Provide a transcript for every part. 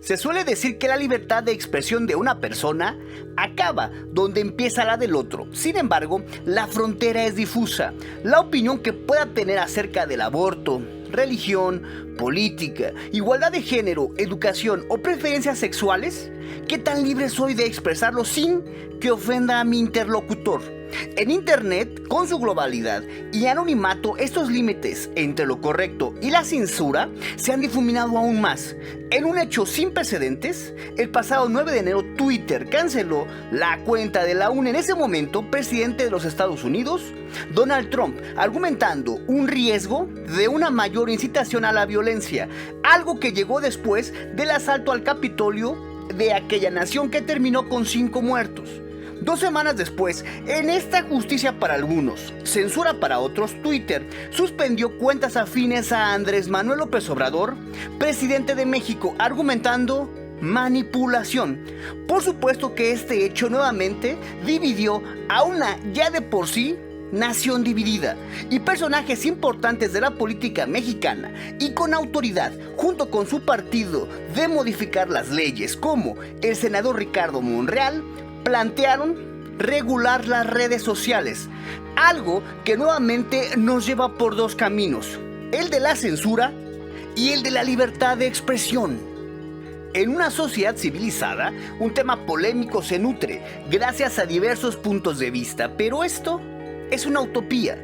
Se suele decir que la libertad de expresión de una persona acaba donde empieza la del otro. Sin embargo, la frontera es difusa. La opinión que pueda tener acerca del aborto, religión, política, igualdad de género, educación o preferencias sexuales, ¿qué tan libre soy de expresarlo sin que ofenda a mi interlocutor? En Internet, con su globalidad y anonimato, estos límites entre lo correcto y la censura se han difuminado aún más. En un hecho sin precedentes, el pasado 9 de enero Twitter canceló la cuenta de la aún en ese momento presidente de los Estados Unidos, Donald Trump, argumentando un riesgo de una mayor incitación a la violencia, algo que llegó después del asalto al Capitolio de aquella nación que terminó con 5 muertos. 2 semanas después, en esta justicia para algunos, censura para otros, Twitter suspendió cuentas afines a Andrés Manuel López Obrador, presidente de México, argumentando manipulación. Por supuesto que este hecho nuevamente dividió a una ya de por sí nación dividida, y personajes importantes de la política mexicana y con autoridad junto con su partido de modificar las leyes, como el senador Ricardo Monreal, plantearon regular las redes sociales, algo que nuevamente nos lleva por 2 caminos, el de la censura y el de la libertad de expresión. En una sociedad civilizada, un tema polémico se nutre gracias a diversos puntos de vista, pero esto es una utopía.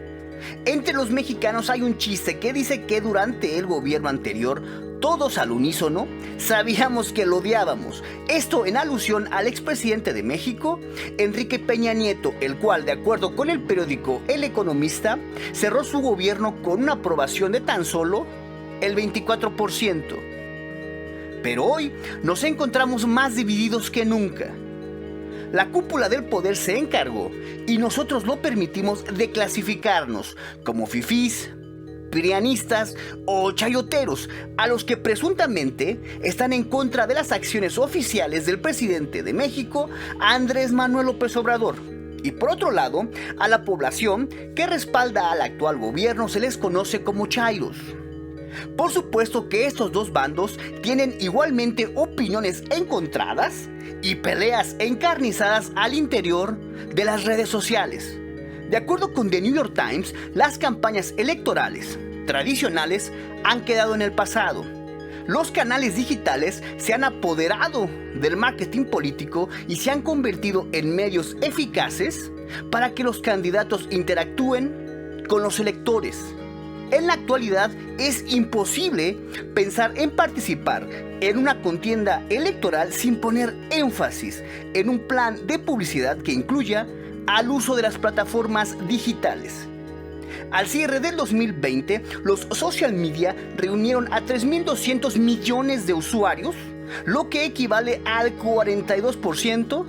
Entre los mexicanos hay un chiste que dice que durante el gobierno anterior, todos al unísono sabíamos que lo odiábamos. Esto en alusión al expresidente de México, Enrique Peña Nieto, el cual, de acuerdo con el periódico El Economista, cerró su gobierno con una aprobación de tan solo el 24%. Pero hoy nos encontramos más divididos que nunca. La cúpula del poder se encargó, y nosotros lo permitimos, de clasificarnos como fifís, prianistas o chayoteros, a los que presuntamente están en contra de las acciones oficiales del presidente de México, Andrés Manuel López Obrador. Y por otro lado, a la población que respalda al actual gobierno se les conoce como chairos. Por supuesto que estos 2 bandos tienen igualmente opiniones encontradas y peleas encarnizadas al interior de las redes sociales. De acuerdo con The New York Times, las campañas electorales tradicionales han quedado en el pasado. Los canales digitales se han apoderado del marketing político y se han convertido en medios eficaces para que los candidatos interactúen con los electores. En la actualidad es imposible pensar en participar en una contienda electoral sin poner énfasis en un plan de publicidad que incluya al uso de las plataformas digitales. Al cierre del 2020, los social media reunieron a 3.200 millones de usuarios, lo que equivale al 42%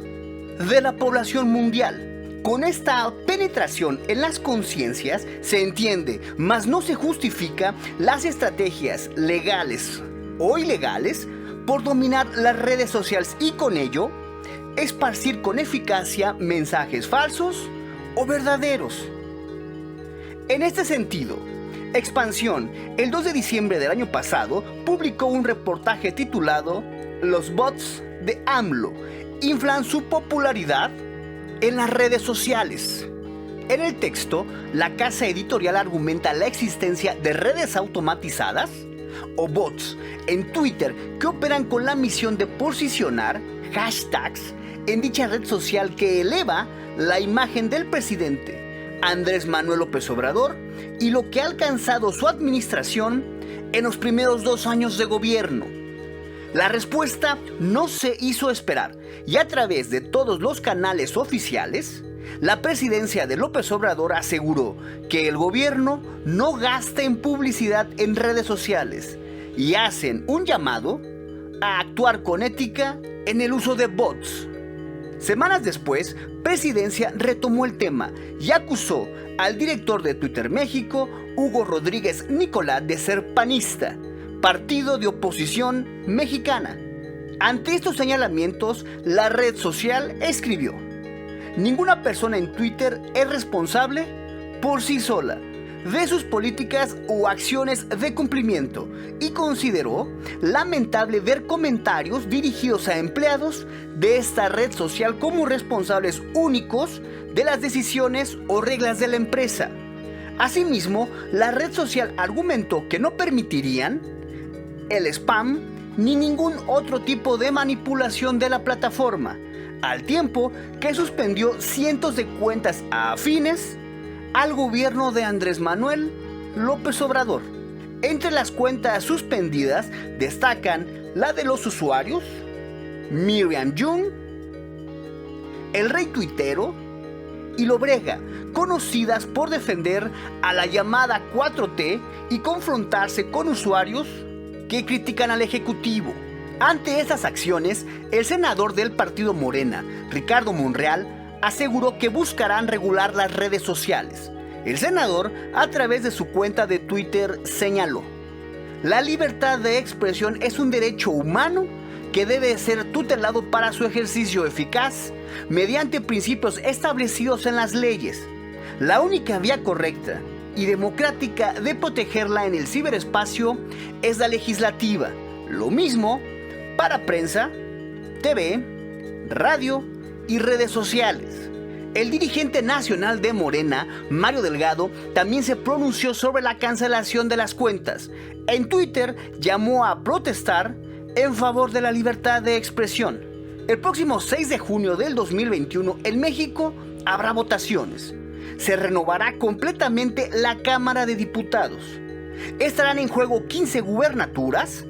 de la población mundial. Con esta penetración en las conciencias se entiende, mas no se justifica, las estrategias legales o ilegales por dominar las redes sociales y con ello esparcir con eficacia mensajes falsos o verdaderos. En este sentido, Expansión, el 2 de diciembre del año pasado, publicó un reportaje titulado "Los bots de AMLO inflan su popularidad en las redes sociales". En el texto, la casa editorial argumenta la existencia de redes automatizadas o bots en Twitter que operan con la misión de posicionar hashtags en dicha red social que eleva la imagen del presidente Andrés Manuel López Obrador y lo que ha alcanzado su administración en los primeros 2 años de gobierno. La respuesta no se hizo esperar y a través de todos los canales oficiales, la presidencia de López Obrador aseguró que el gobierno no gasta en publicidad en redes sociales y hacen un llamado a actuar con ética en el uso de bots. Semanas después, Presidencia retomó el tema y acusó al director de Twitter México, Hugo Rodríguez Nicolás, de ser panista, partido de oposición mexicana. Ante estos señalamientos, la red social escribió: "Ninguna persona en Twitter es responsable por sí sola. de sus políticas o acciones de cumplimiento y consideró lamentable ver comentarios dirigidos a empleados de esta red social como responsables únicos de las decisiones o reglas de la empresa. Asimismo, la red social argumentó que no permitirían el spam ni ningún otro tipo de manipulación de la plataforma, al tiempo que suspendió cientos de cuentas afines al gobierno de Andrés Manuel López Obrador. Entre las cuentas suspendidas destacan la de los usuarios Miriam Jung, El Rey Tuitero y Lobrega, conocidas por defender a la llamada 4T y confrontarse con usuarios que critican al Ejecutivo. Ante estas acciones, el senador del partido Morena, Ricardo Monreal, aseguró que buscarán regular las redes sociales. El senador, a través de su cuenta de Twitter, señaló: "La libertad de expresión es un derecho humano que debe ser tutelado para su ejercicio eficaz mediante principios establecidos en las leyes. La única vía correcta y democrática de protegerla en el ciberespacio es la legislativa. Lo mismo para prensa, TV, radio y redes sociales". El dirigente nacional de Morena, Mario Delgado, también se pronunció sobre la cancelación de las cuentas. En Twitter llamó a protestar en favor de la libertad de expresión. El próximo 6 de junio del 2021 en México habrá votaciones. Se renovará completamente la Cámara de Diputados. Estarán en juego 15 gubernaturas,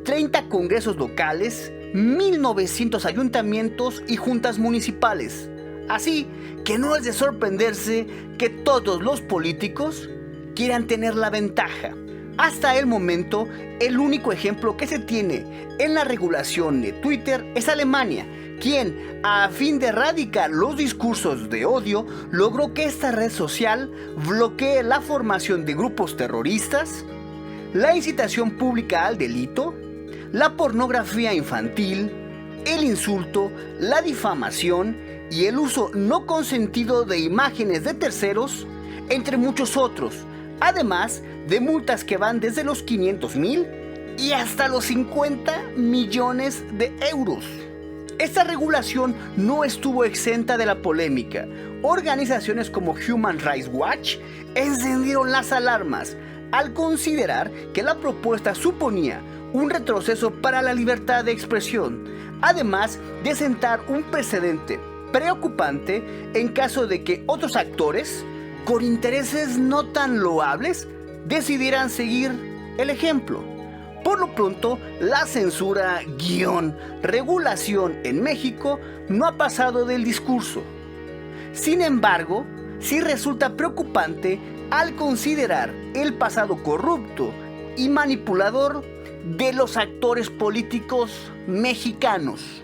30 congresos locales, 1.900 ayuntamientos y juntas municipales. Así que no es de sorprenderse que todos los políticos quieran tener la ventaja. Hasta el momento, el único ejemplo que se tiene en la regulación de Twitter es Alemania, quien, a fin de erradicar los discursos de odio, logró que esta red social bloquee la formación de grupos terroristas, la incitación pública al delito, la pornografía infantil, el insulto, la difamación y el uso no consentido de imágenes de terceros, entre muchos otros, además de multas que van desde los 500,000 y hasta los 50 millones de euros. Esta regulación no estuvo exenta de la polémica. Organizaciones como Human Rights Watch encendieron las alarmas al considerar que la propuesta suponía un retroceso para la libertad de expresión, además de sentar un precedente preocupante en caso de que otros actores, con intereses no tan loables, decidieran seguir el ejemplo. Por lo pronto, la censura-regulación en México no ha pasado del discurso. Sin embargo, sí resulta preocupante al considerar el pasado corrupto y manipulador de los actores políticos mexicanos.